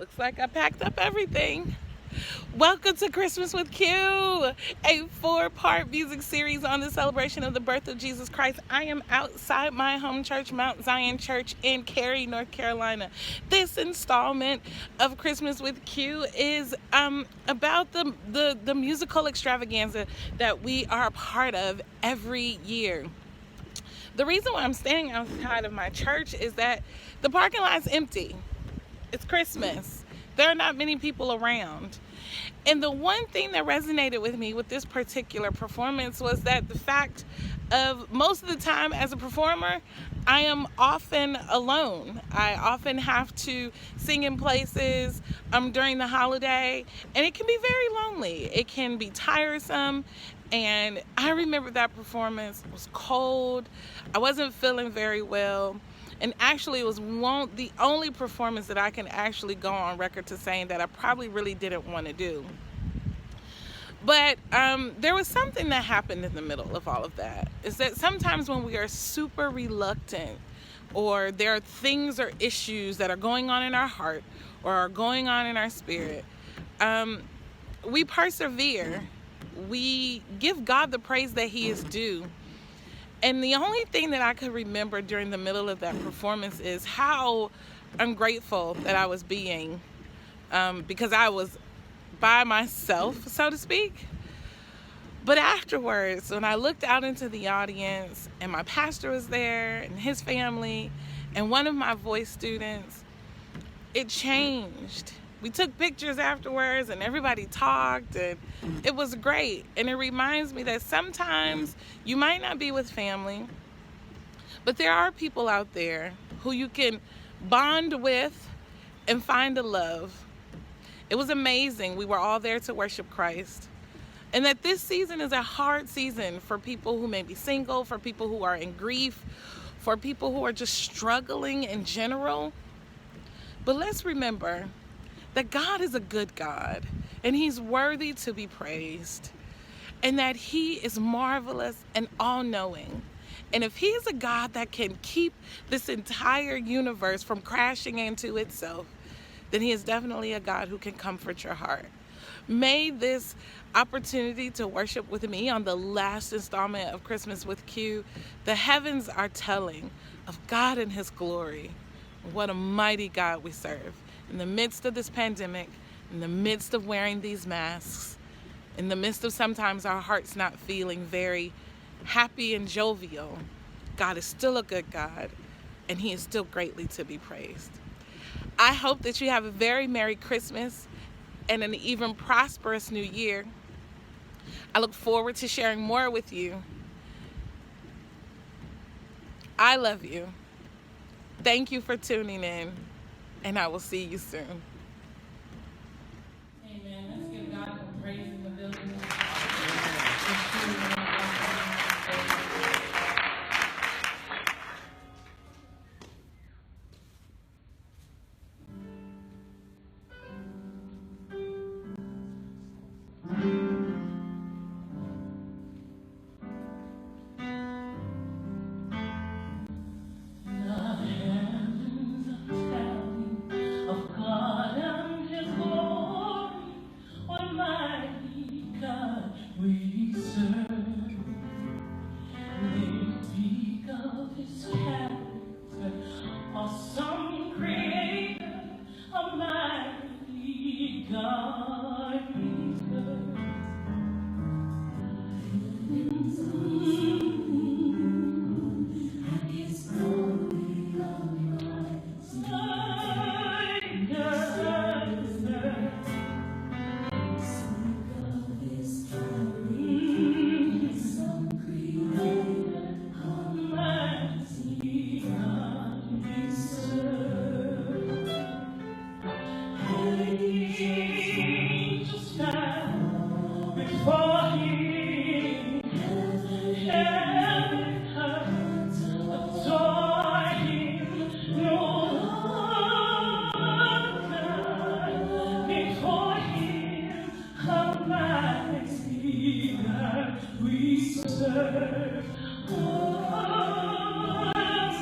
Looks like I packed up everything. Welcome to Christmas with Q, a 4-part music series on the celebration of the birth of Jesus Christ. I am outside my home church, Mount Zion Church in Cary, North Carolina. This installment of Christmas with Q is about the musical extravaganza that we are a part of every year. The reason why I'm standing outside of my church is that the parking lot's empty. It's Christmas. There are not many people around. And the one thing that resonated with me with this particular performance was that the fact of most of the time as a performer, I am often alone. I often have to sing in places during the holiday, and it can be very lonely. It can be tiresome. And I remember that performance was cold. I wasn't feeling very well. And actually, it was the only performance that I can actually go on record to saying that I probably really didn't want to do. But there was something that happened in the middle of all of that. Is that sometimes when we are super reluctant, or there are things or issues that are going on in our heart or are going on in our spirit, we persevere. We give God the praise that He is due. And the only thing that I could remember during the middle of that performance is how ungrateful that I was being, because I was by myself, so to speak. But afterwards, when I looked out into the audience and my pastor was there and his family and one of my voice students, it changed. We took pictures afterwards and everybody talked, and it was great. And it reminds me that sometimes you might not be with family, but there are people out there who you can bond with and find a love. It was amazing. We were all there to worship Christ. And that this season is a hard season for people who may be single, for people who are in grief, for people who are just struggling in general. But let's remember that God is a good God, and He's worthy to be praised, and that He is marvelous and all-knowing. And if He is a God that can keep this entire universe from crashing into itself, then He is definitely a God who can comfort your heart. May this opportunity to worship with me on the last installment of Christmas with Q, the heavens are telling of God and His glory. What a mighty God we serve. In the midst of this pandemic, in the midst of wearing these masks, in the midst of sometimes our hearts not feeling very happy and jovial, God is still a good God, and He is still greatly to be praised. I hope that you have a very Merry Christmas and an even prosperous New Year. I look forward to sharing more with you. I love you. Thank you for tuning in, and I will see you soon. Amen. Let's give God some praise in the building.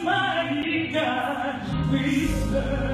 Almighty God we serve.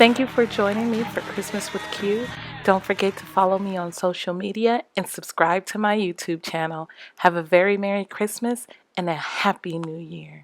Thank you for joining me for Christmas with Q. Don't forget to follow me on social media and subscribe to my YouTube channel. Have a very Merry Christmas and a Happy New Year.